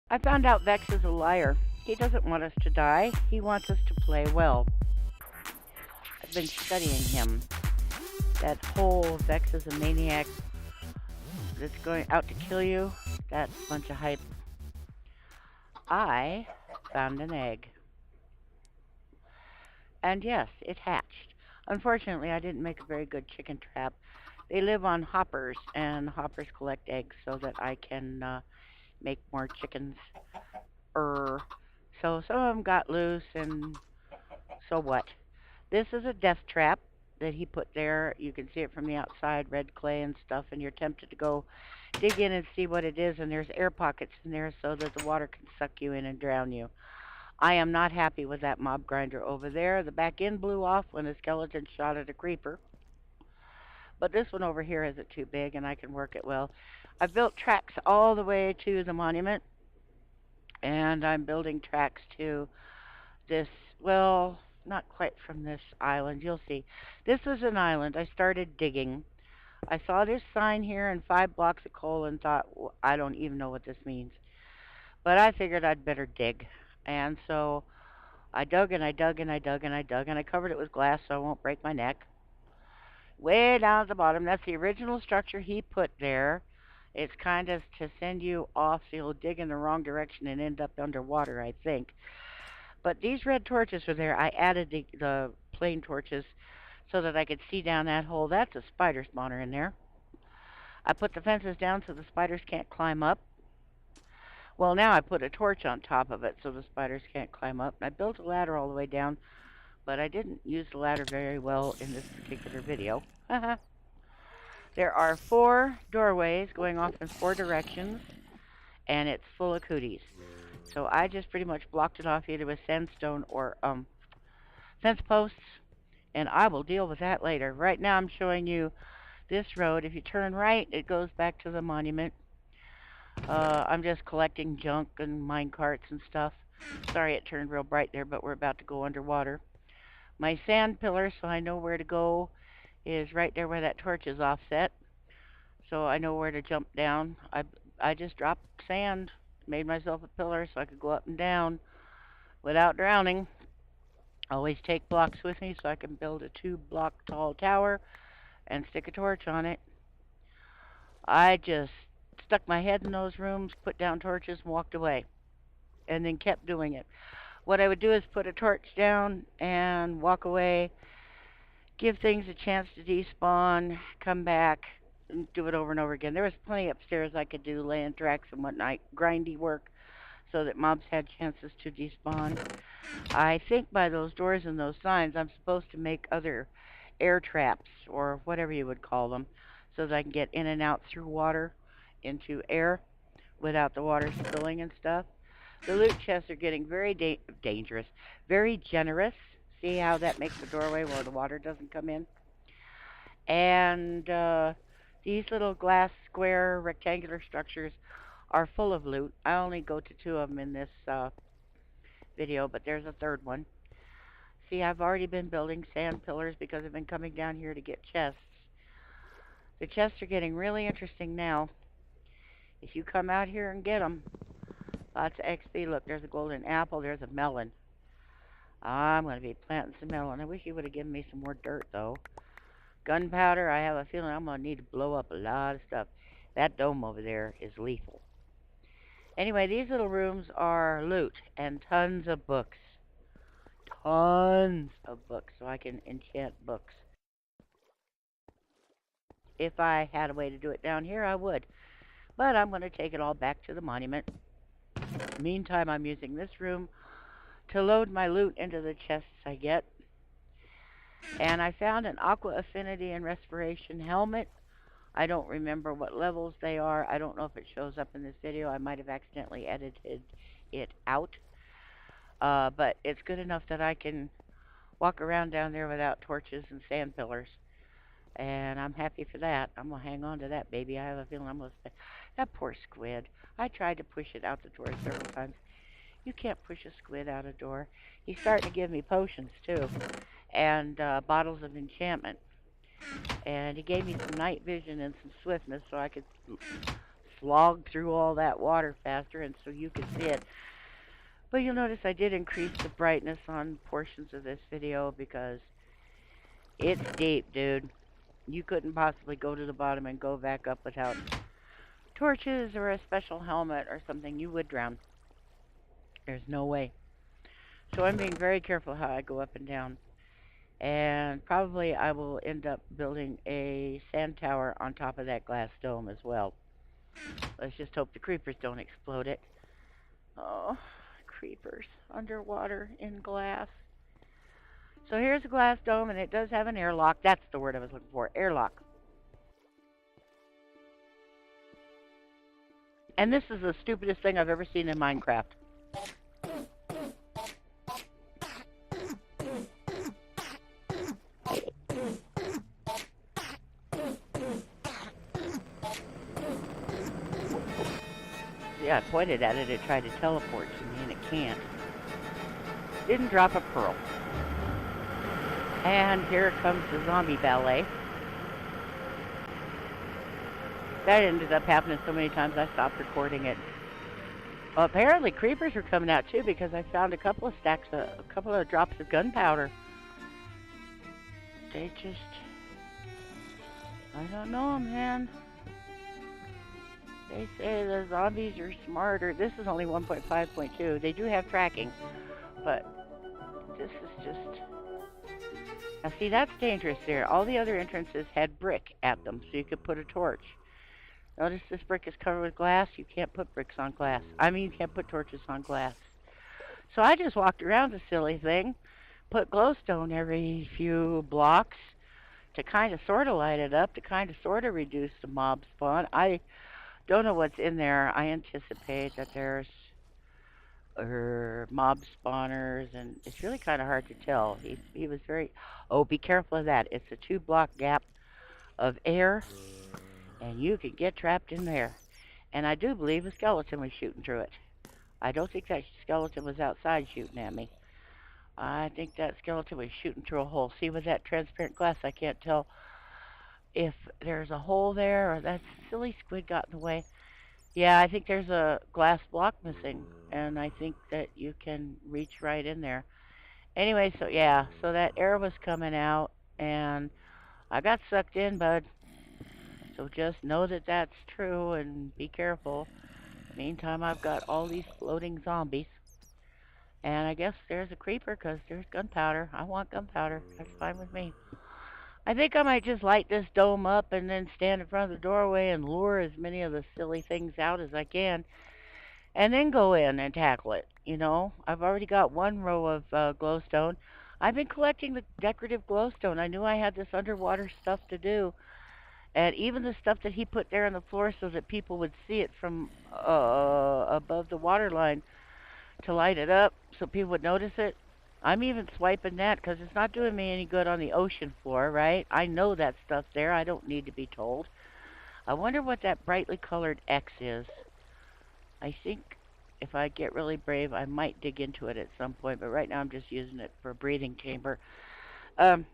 I found out Vechs is a liar. He doesn't want us to die. He wants us to play well. I've been studying him. That whole Vechs is a maniac that's going out to kill you, that's a bunch of hype. I found an egg. And yes, it hatched. Unfortunately, I didn't make a very good chicken trap. They live on hoppers, and hoppers collect eggs so that I can make more chickens. So some of them got loose, and so what? This is a death trap that he put there. You can see it from the outside, red clay and stuff, and you're tempted to go dig in and see what it is, and there's air pockets in there so that the water can suck you in and drown you. I am not happy with that mob grinder over there. The back end blew off when a skeleton shot at a creeper. But this one over here isn't too big and I can work it well. I've built tracks all the way to the monument, and I'm building tracks to this, well, not quite from this island. You'll see. This is an island. I started digging. I saw this sign here and 5 blocks of coal and thought, well, I don't even know what this means. But I figured I'd better dig. And so I dug and I dug and I dug and I dug and I covered it with glass so I won't break my neck. Way down at the bottom, that's the original structure he put there. It's kind of to send you off so you'll dig in the wrong direction and end up underwater, I think. But these red torches were there. I added the plain torches so that I could see down that hole. That's a spider spawner in there. I put the fences down so the spiders can't climb up. Well, now I put a torch on top of it so the spiders can't climb up. And I built a ladder all the way down, but I didn't use the ladder very well in this particular video. There are 4 doorways going off in 4 directions, and it's full of cooties. So I just pretty much blocked it off either with sandstone or fence posts, and I will deal with that later. Right now I'm showing you this road. If you turn right, it goes back to the monument. I'm just collecting junk and mine carts and stuff. Sorry it turned real bright there, but we're about to go underwater. My sand pillar, so I know where to go, is right there where that torch is offset. So I know where to jump down. I just dropped sand, made myself a pillar so I could go up and down without drowning. Always take blocks with me so I can build a 2-block tall tower and stick a torch on it. I just stuck my head in those rooms, put down torches, and walked away. And then kept doing it. What I would do is put a torch down and walk away, give things a chance to despawn, come back, and do it over and over again. There was plenty upstairs I could do, laying tracks and whatnot, grindy work, so that mobs had chances to despawn. I think by those doors and those signs, I'm supposed to make other air traps, or whatever you would call them, so that I can get in and out through water into air without the water spilling and stuff. The loot chests are getting very dangerous, very generous. See how that makes the doorway where the water doesn't come in? And these little glass square rectangular structures are full of loot. I only go to 2 of them in this video, but there's a 3rd one. See, I've already been building sand pillars because I've been coming down here to get chests. The chests are getting really interesting now. If you come out here and get them, lots of XP. Look, there's a golden apple. There's a melon. I'm going to be planting some melon. I wish you would have given me some more dirt, though. Gunpowder, I have a feeling I'm going to need to blow up a lot of stuff. That dome over there is lethal. Anyway, these little rooms are loot and tons of books. Tons of books, so I can enchant books. If I had a way to do it down here, I would. But I'm going to take it all back to the monument. Meantime, I'm using this room to load my loot into the chests I get. And I found an Aqua Affinity and Respiration helmet. I don't remember what levels they are. I don't know if it shows up in this video. I might have accidentally edited it out. But it's good enough that I can walk around down there without torches and sand pillars. And I'm happy for that. I'm going to hang on to that baby. I have a feeling I'm going to... That poor squid. I tried to push it out the door several times. You can't push a squid out a door. He's starting to give me potions, too. And bottles of enchantment. And he gave me some night vision and some swiftness so I could slog through all that water faster, and so you could see it. But you'll notice I did increase the brightness on portions of this video because it's deep, dude. You couldn't possibly go to the bottom and go back up without torches or a special helmet or something. You would drown. There's no way. So I'm being very careful how I go up and down. And probably I will end up building a sand tower on top of that glass dome as well. Let's just hope the creepers don't explode it. Oh, creepers underwater in glass. So here's a glass dome, and it does have an airlock. That's the word I was looking for, airlock. And this is the stupidest thing I've ever seen in Minecraft. Yeah, I pointed at it, it tried to teleport to me, and it can't. Didn't drop a pearl. And here comes the zombie ballet. That ended up happening so many times I stopped recording it. Well, apparently creepers were coming out too because I found a couple of drops of gunpowder. They just, I don't know, man. They say the zombies are smarter. This is only 1.5.2. They do have tracking, but this is just... Now see, that's dangerous there. All the other entrances had brick at them, so you could put a torch. Notice this brick is covered with glass. You can't put bricks on glass. I mean, you can't put torches on glass. So I just walked around the silly thing, put glowstone every few blocks to kind of sort of light it up, to kind of sort of reduce the mob spawn. I don't know what's in there. I anticipate that there's mob spawners, and it's really kind of hard to tell. He was very... Oh, be careful of that. It's a 2-block gap of air, and you could get trapped in there. And I do believe a skeleton was shooting through it. I don't think that skeleton was outside shooting at me. I think that skeleton was shooting through a hole. See, with that transparent glass, I can't tell if there's a hole there or that silly squid got in the way. Yeah, I think there's a glass block missing, and I think that you can reach right in there. Anyway, so yeah, so that air was coming out, and I got sucked in, bud. So just know that that's true, and be careful. Meantime, I've got all these floating zombies. And I guess there's a creeper, because there's gunpowder. I want gunpowder. That's fine with me. I think I might just light this dome up and then stand in front of the doorway and lure as many of the silly things out as I can. And then go in and tackle it. You know, I've already got one row of glowstone. I've been collecting the decorative glowstone. I knew I had this underwater stuff to do. And even the stuff that he put there on the floor so that people would see it from above the water line to light it up so people would notice it. I'm even swiping that because it's not doing me any good on the ocean floor, right? I know that stuff there. I don't need to be told. I wonder what that brightly colored X is. I think if I get really brave, I might dig into it at some point, but right now I'm just using it for a breathing chamber. So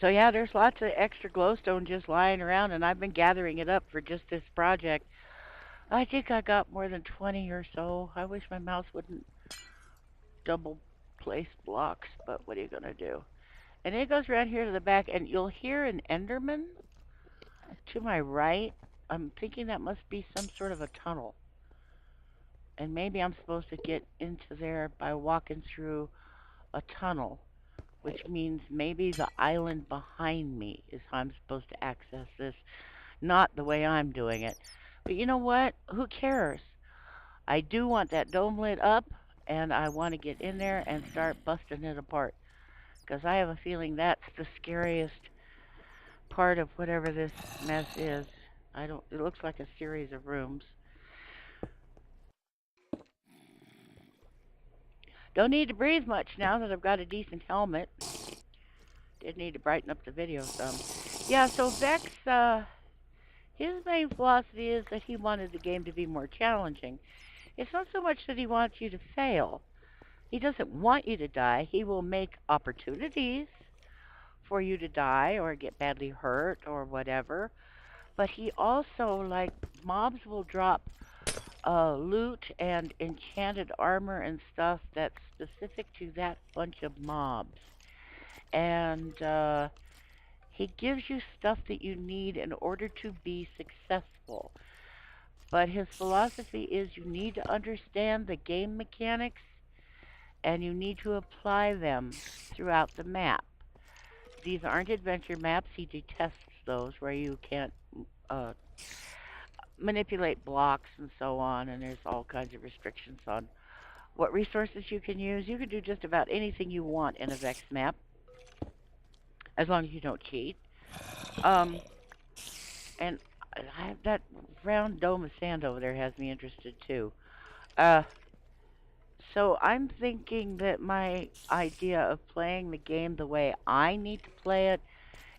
yeah, there's lots of extra glowstone just lying around, and I've been gathering it up for just this project. I think I got more than 20 or so. I wish my mouse wouldn't double place blocks, but what are you going to do? And it goes around here to the back, and you'll hear an Enderman to my right. I'm thinking that must be some sort of a tunnel. And maybe I'm supposed to get into there by walking through a tunnel, which means maybe the island behind me is how I'm supposed to access this, not the way I'm doing it. But you know what? Who cares? I do want that dome lit up, and I want to get in there and start busting it apart. Because I have a feeling that's the scariest part of whatever this mess is. It looks like a series of rooms. Don't need to breathe much now that I've got a decent helmet. Did need to brighten up the video some. Yeah, so Vechs, his main philosophy is that he wanted the game to be more challenging. It's not so much that he wants you to fail. He doesn't want you to die. He will make opportunities for you to die or get badly hurt or whatever. But he also, like, mobs will drop loot and enchanted armor and stuff that's specific to that bunch of mobs. And he gives you stuff that you need in order to be successful. But his philosophy is you need to understand the game mechanics and you need to apply them throughout the map. These aren't adventure maps. He detests those where you can't uh, manipulate blocks and so on, and there's all kinds of restrictions on what resources you can use. You can do just about anything you want in a Vechs map, as long as you don't cheat. Um, and that round dome of sand over there has me interested too. Uh, so I'm thinking that my idea of playing the game the way I need to play it,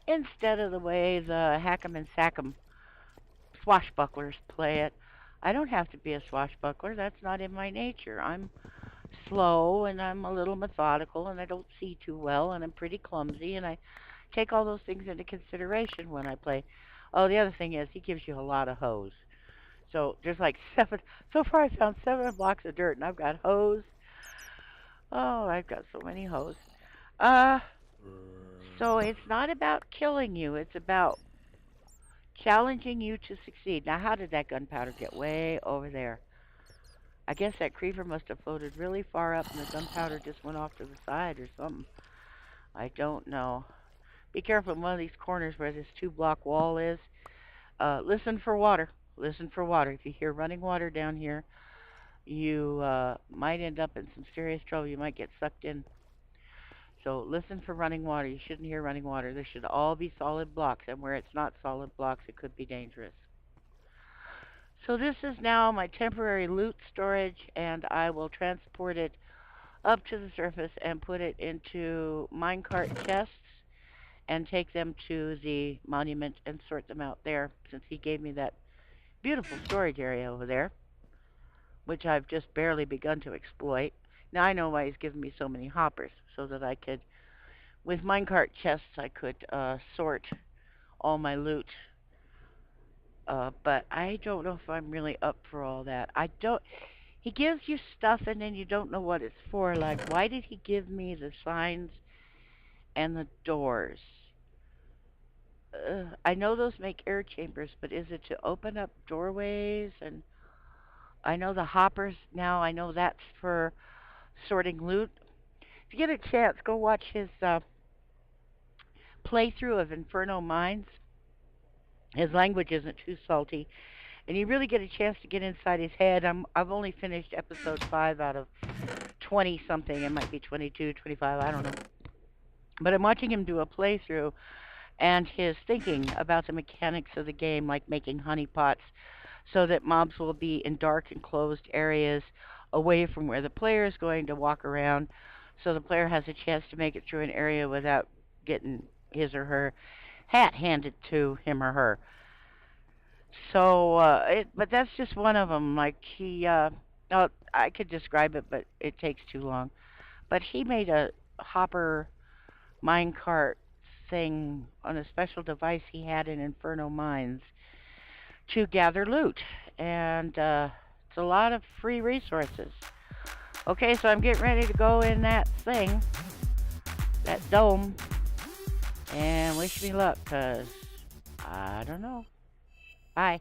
instead of the way the hack'em and sack'em swashbucklers play it. I don't have to be a swashbuckler. That's not in my nature. I'm slow and I'm a little methodical and I don't see too well and I'm pretty clumsy and I take all those things into consideration when I play. Oh, the other thing is he gives you a lot of hose. So there's like seven. So far I found 7 blocks of dirt and I've got hose. Oh, I've got so many hose. Uh, so it's not about killing you. It's about challenging you to succeed. Now, how did that gunpowder get way over there? I guess that creeper must have floated really far up and the gunpowder just went off to the side or something. I don't know. Be careful in one of these corners where this 2 block wall is. Listen for water. Listen for water. If you hear running water down here, you might end up in some serious trouble. You might get sucked in. So listen for running water. You shouldn't hear running water. There should all be solid blocks, and where it's not solid blocks, it could be dangerous. So this is now my temporary loot storage, and I will transport it up to the surface and put it into minecart chests and take them to the monument and sort them out there, since he gave me that beautiful storage area over there, which I've just barely begun to exploit. Now I know why he's given me so many hoppers, so that I could, with minecart chests, I could sort all my loot. But I don't know if I'm really up for all that. I don't. He gives you stuff and then you don't know what it's for. Like, why did he give me the signs and the doors? I know those make air chambers, but is it to open up doorways? And I know the hoppers now. I know that's for sorting loot. If you get a chance, go watch his playthrough of Inferno Mines. His language isn't too salty, and you really get a chance to get inside his head. I've only finished episode 5 out of 20 something. It might be 22, 25, I don't know. But I'm watching him do a playthrough and his thinking about the mechanics of the game, like making honeypots so that mobs will be in dark enclosed areas away from where the player is going to walk around, so the player has a chance to make it through an area without getting his or her hat handed to him or her. So, but that's just one of them. Like oh, I could describe it, but it takes too long. But he made a hopper minecart thing on a special device he had in Inferno Mines to gather loot, and it's a lot of free resources. Okay, so I'm getting ready to go in that thing, that dome, and wish me luck, cause I don't know. Bye.